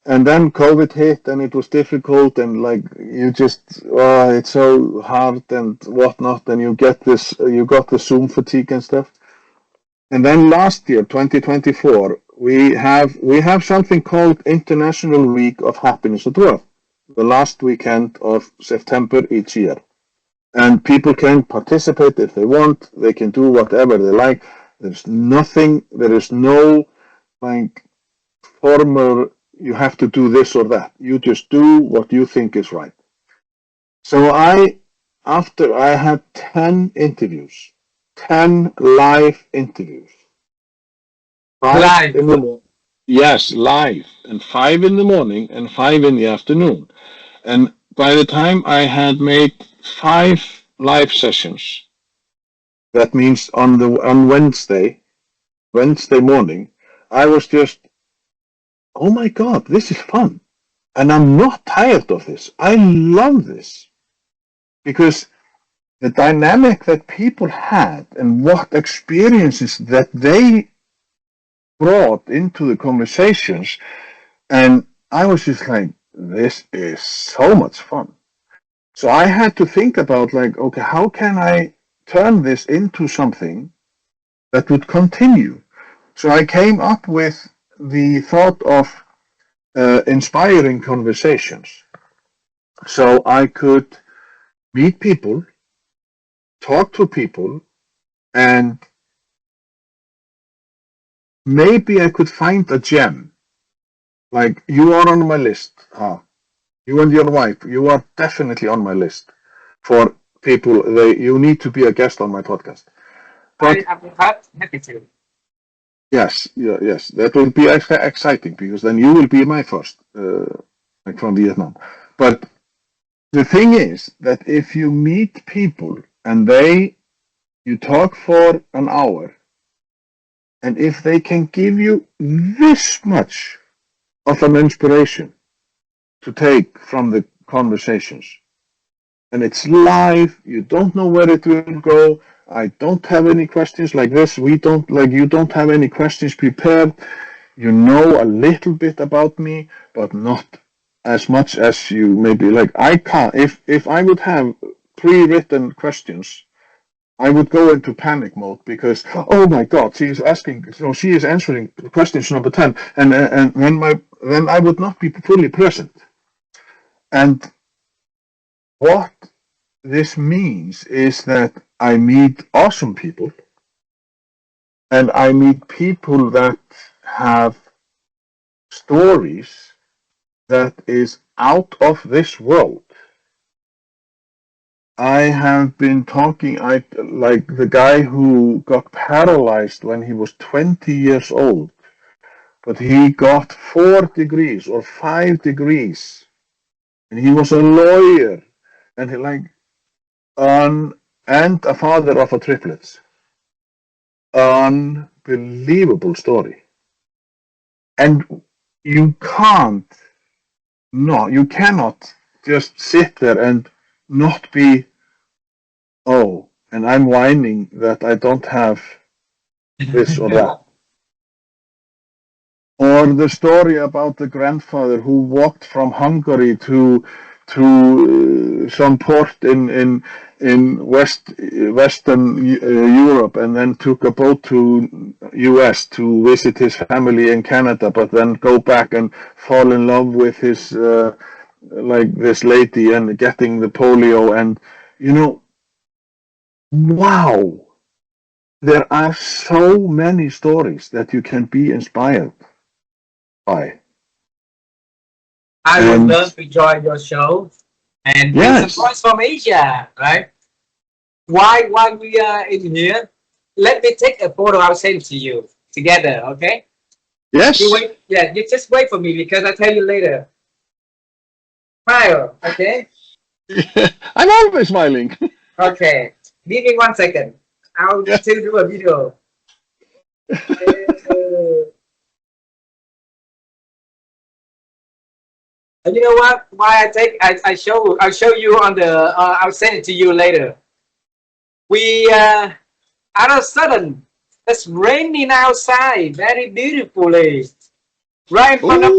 And then COVID hit, and it was difficult, and it's so hard and whatnot, and you got the Zoom fatigue and stuff. And then last year, 2024, we have something called International Week of Happiness at Work, the last weekend of September each year. And people can participate if they want. They can do whatever they like. There is no formal, you have to do this or that. You just do what you think is right. So after I had 10 interviews, 10 live interviews. Live? Yes, live. And 5 in the morning and 5 in the afternoon. And by the time I had made 5 live sessions, That means on Wednesday morning, I was just, oh my God, this is fun. And I'm not tired of this. I love this. Because the dynamic that people had and what experiences that they brought into the conversations, and I was just like, this is so much fun. So I had to think about like, okay, how can I turn this into something that would continue? So I came up with the thought of inspiring conversations. So I could meet people, talk to people, and maybe I could find a gem. Like, you are on my list. You and your wife, you are definitely on my list for people. You need to be a guest on my podcast. But I'm happy to. yes, yes, that will be exciting because then you will be my first, like from Vietnam. But the thing is that if you meet people and you talk for an hour, and if they can give you this much of an inspiration to take from the conversations, and it's live, you don't know where it will go. I don't have any questions like this. You don't have any questions prepared. You know a little bit about me, but not as much as you maybe like. I can't, if I would have pre-written questions, I would go into panic mode because, oh my God, she is answering questions number 10, and then I would not be fully present. And what this means is that I meet awesome people, and I meet people that have stories that is out of this world. I have been talking, like the guy who got paralyzed when he was 20 years old, but he got 4 degrees or 5 degrees, and he was a lawyer, and and a father of a triplets. Unbelievable story. And you cannot just sit there and not be, oh, and I'm whining that I don't have this or that. Or the story about the grandfather who walked from Hungary to some port in Western Europe, and then took a boat to US to visit his family in Canada, but then go back and fall in love with his like this lady and getting the polio, and wow, there are so many stories that you can be inspired by. I would love to join your show. And it's a voice from Asia, right? While we are in here, let me take a photo. I'll send it to you together, okay? Yes. You just wait for me because I'll tell you later. Smile, okay? I'm always smiling. Okay. Give me 1 second. I'll still do a video. And you know what? I'll show you on the I'll send it to you later. We out of sudden it's raining outside very beautifully. Right in front of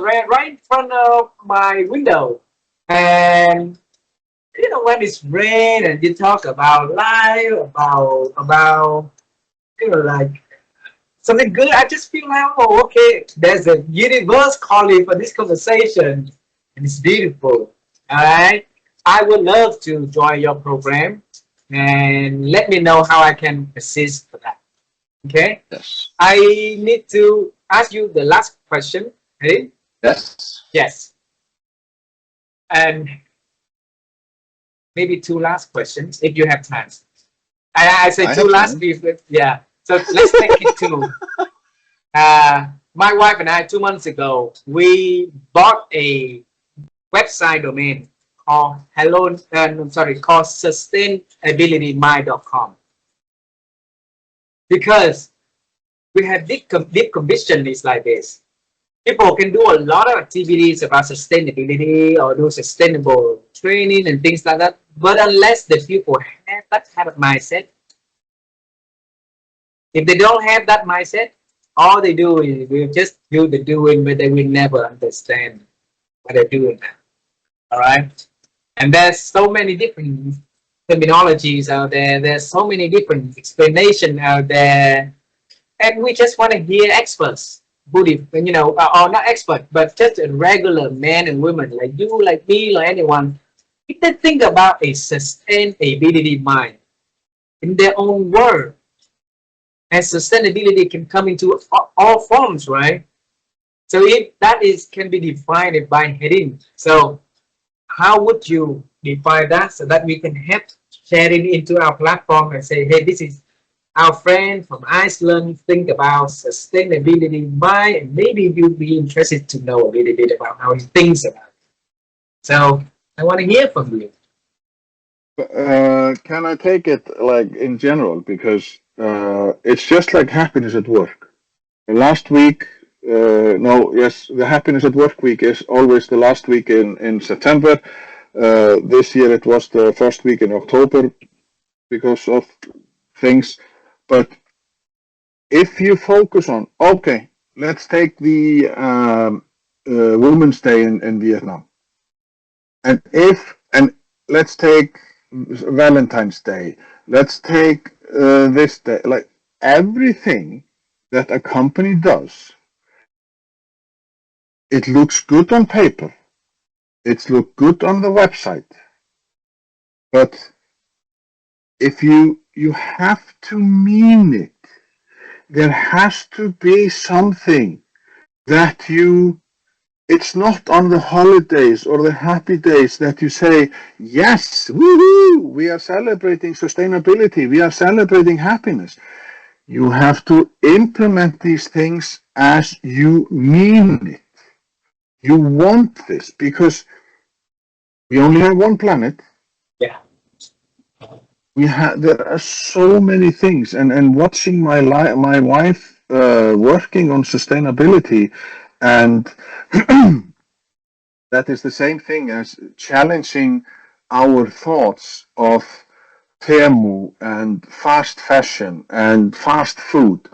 right in front of my window. And when it's rain and you talk about life, about like something good, I just feel like, oh, okay, there's a universe calling for this conversation, and it's beautiful. All right, I would love to join your program, and let me know how I can assist for that. Okay. Yes. I need to ask you the last question. Ready? Yes. Yes. And maybe 2 last questions if you have time. I say 2 last, yeah. So let's make it 2. My wife and I 2 months ago, we bought a website domain called called sustainabilitymind.com. because we have deep conviction is like this. People can do a lot of activities about sustainability or do sustainable training and things like that, but unless the people have that kind of mindset, if they don't have that mindset, all they do is will just do the doing, but they will never understand what they're doing. All right, and there's so many different terminologies out there. There's so many different explanations out there, and we just want to hear experts, Buddhist, or not expert, but just a regular man and women like you, like me, like anyone. If they think about a sustainability mind in their own word, and sustainability can come into all forms, right? So if that is can be defined by Hedinn, so how would you define that so that we can help sharing into our platform and say, hey, this is our friend from Iceland think about sustainability mind, and maybe you'd be interested to know a little bit about how he thinks about it. So I want to hear from you. Can I take it like in general? Because it's just like happiness at work. Last week, no, yes, the happiness at work week is always the last week in September. This year it was the first week in October because of things. But if you focus on, okay, let's take the Women's Day in Vietnam. And let's take Valentine's Day. Let's take this day. Like everything that a company does, it looks good on paper. It looks good on the website. But if you have to mean it, there has to be something that it's not on the holidays or the happy days that you say, yes, woohoo, we are celebrating sustainability, we are celebrating happiness. You have to implement these things as you mean it. You want this because we only have one planet. Yeah. There are so many things, and watching my wife working on sustainability, and that is the same thing as challenging our thoughts of Temu and fast fashion and fast food.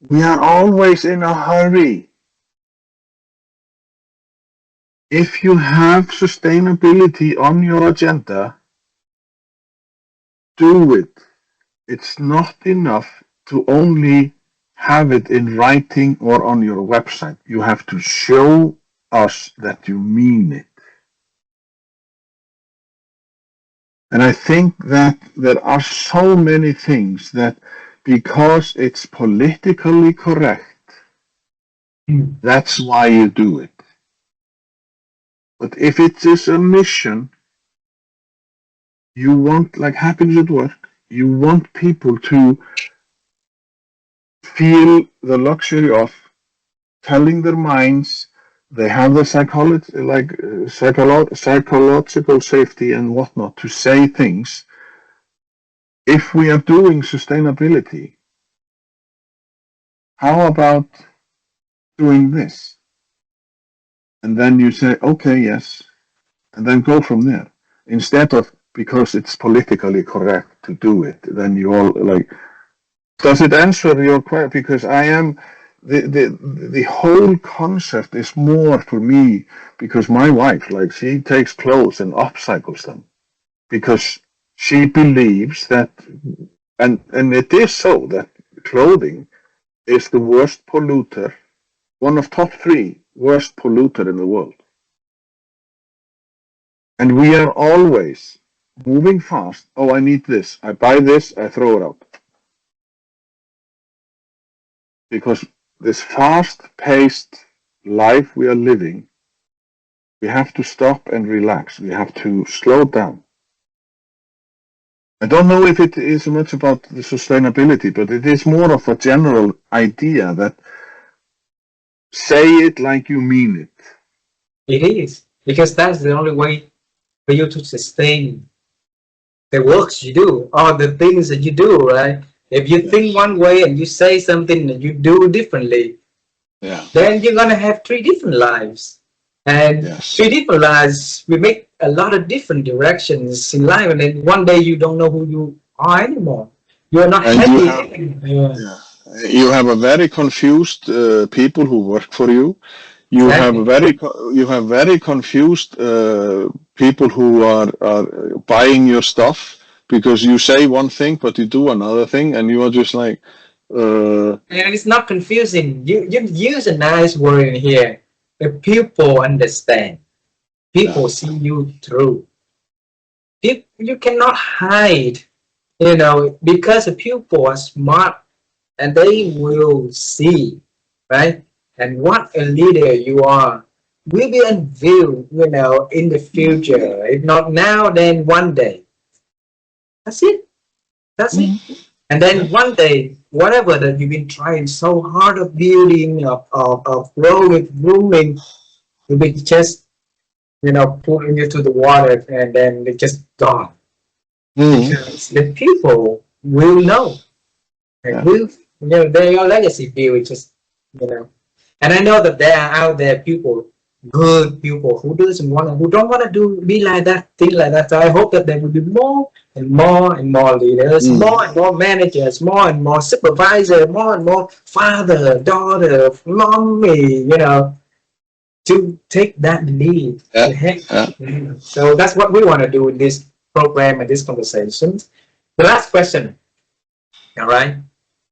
We are always in a hurry. If you have sustainability on your agenda, do it. It's not enough to only have it in writing or on your website. You have to show us that you mean it. And I think that there are so many things that because it's politically correct, that's why you do it. But if it is a mission, you want, like happiness at work, you want people to feel the luxury of telling their minds they have the psychological safety and whatnot to say things. If we are doing sustainability, how about doing this? And then you say, okay, yes, and then go from there. Instead of because it's politically correct to do it, then you all like, does it answer your question? Because I am, the whole concept is more for me because my wife, like she takes clothes and upcycles them because she believes that, and it is so that clothing is the worst polluter, one of top 3 worst polluter in the world. And we are always moving fast. Oh, I need this. I buy this, I throw it out. Because this fast-paced life we are living, we have to stop and relax. We have to slow down. I don't know if it is much about the sustainability, but it is more of a general idea that say it like you mean it. It is, because that's the only way for you to sustain the works you do or the things that you do, right? If you think one way and you say something and you do differently, then you're gonna have 3 different lives. And 3 different lives will make a lot of different directions in life, and then one day you don't know who you are anymore. You're not happy. You have a very confused people who work for you. You have very confused people who are buying your stuff because you say one thing but you do another thing, and you are just like. And it's not confusing. You use a nice word in here. The people understand. People see you through. You cannot hide. You know, because the people are smart and they will see, right? And what a leader you are will be unveiled, you know, in the future. If not now, then one day. That's it. That's it. And then one day, whatever that you've been trying so hard of building, of growing, blooming, will be just, you know, pulling you to the water, and then it's just gone. Because the people will know. And will, you know, they're your legacy build, just, you know. And I know that there are out there people, good people who don't want to be like that, think like that. So I hope that there will be more and more and more leaders, more and more managers, more and more supervisors, more and more father, daughter, mommy, you know, to take that lead. So that's what we want to do in this program and this conversation. The last question, all right?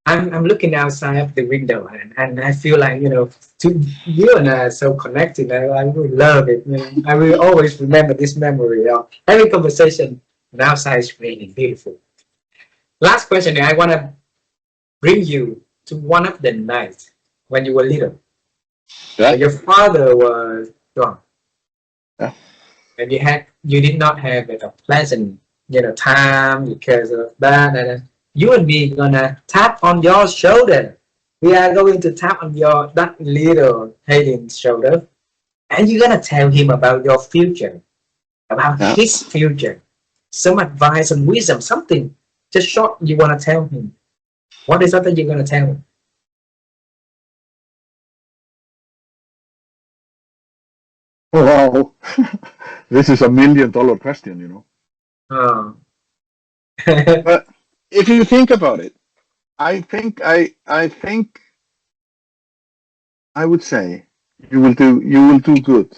I'm looking outside of the window, and I feel like, you know, you and I are so connected. I really love it. You know? I will always remember this memory of having conversation, and outside is raining, beautiful. Last question, I want to bring you to one of the nights when you were little. So your father was gone, and you did not have a pleasant, you know, time because of that. And you and me gonna tap on your shoulder. We are going to tap on that little Heddinn's shoulder, and you're gonna tell him about your future, about his future. Some advice and wisdom, something just short you wanna tell him. What is that you're gonna tell him? Wow, this is $1 million question, you know. Oh. But if you think about it, I think I would say you will do good.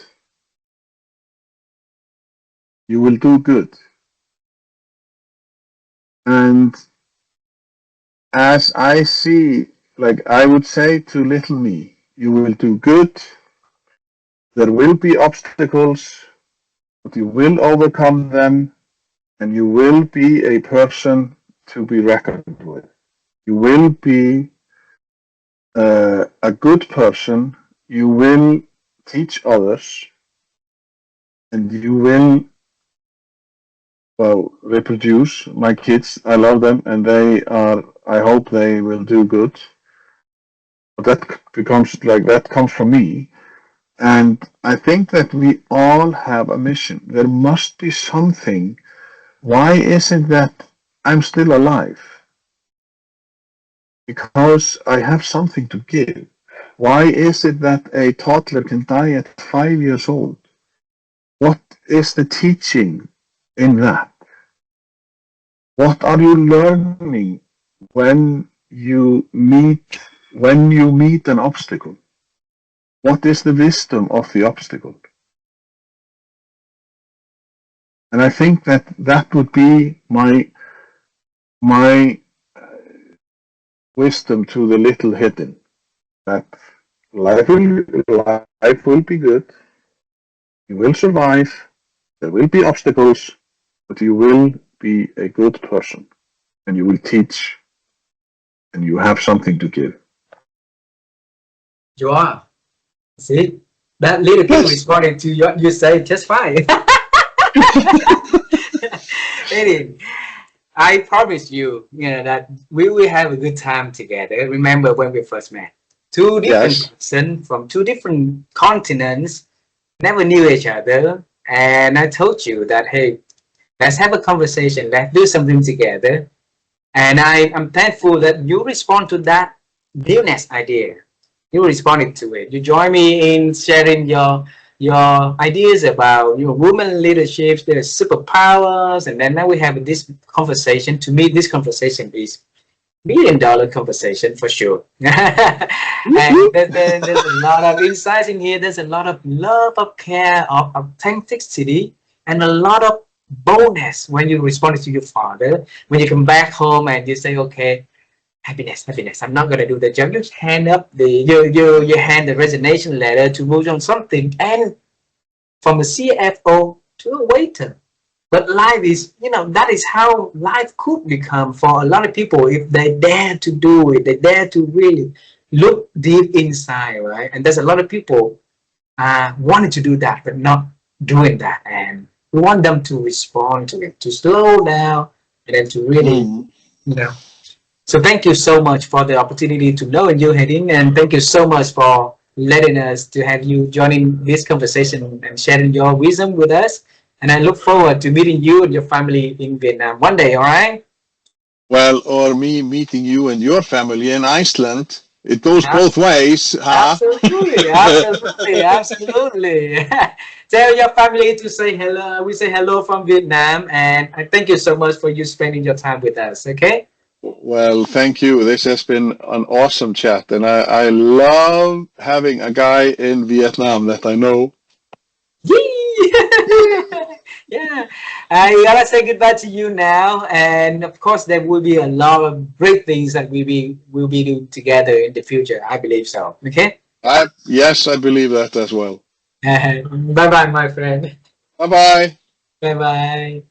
You will do good. And as I see, like I would say to little me, you will do good. There will be obstacles, but you will overcome them, and you will be a person to be reckoned with. You will be a good person. You will teach others, and you will, well, reproduce. My kids, I love them, and I hope they will do good. But that comes from me. And I think that we all have a mission. There must be something. Why is it that I'm still alive? Because I have something to give. Why is it that a toddler can die at 5 years old? What is the teaching in that? What are you learning when you meet an obstacle? What is the wisdom of the obstacle? And I think that would be my wisdom to the little Hedinn, that life will be good. You will survive. There will be obstacles, but you will be a good person, and you will teach, and you have something to give. You are. See, that little kid responding to you say just fine. Hedinn, I promise you, you know, that we will have a good time together. Remember when we first met? 2 different persons from 2 different continents, never knew each other, and I told you that, hey, let's have a conversation. Let's do something together. And I'm thankful that you respond to that newness idea. You responded to it. You join me in sharing your ideas about your women leadership, their superpowers, and then now we have this conversation. To me, this conversation is $1 million conversation for sure. And there's a lot of insights in here. There's a lot of love, of care, of authenticity, and a lot of boldness when you respond to your father. When you come back home and you say, okay, happiness, I'm not gonna do the job. You hand up you hand the resignation letter to move on something, and from a CFO to a waiter. But life is, that is how life could become for a lot of people if they dare to do it. They dare to really look deep inside, right? And there's a lot of people wanting to do that, but not doing that. And we want them to respond to it, to slow down, and then to really, So thank you so much for the opportunity to know you, Hedinn, and thank you so much for letting us to have you joining this conversation and sharing your wisdom with us. And I look forward to meeting you and your family in Vietnam one day, all right? Well, or me meeting you and your family in Iceland. It goes both ways, huh? Absolutely. Tell your family to say hello. We say hello from Vietnam, and I thank you so much for you spending your time with us, okay? Well, thank you. This has been an awesome chat, and I love having a guy in Vietnam that I know. Yeah, I gotta say goodbye to you now, and of course there will be a lot of great things that we'll be doing together in the future. I believe so. Okay. Yes, I believe that as well. Bye bye, my friend. Bye bye. Bye bye.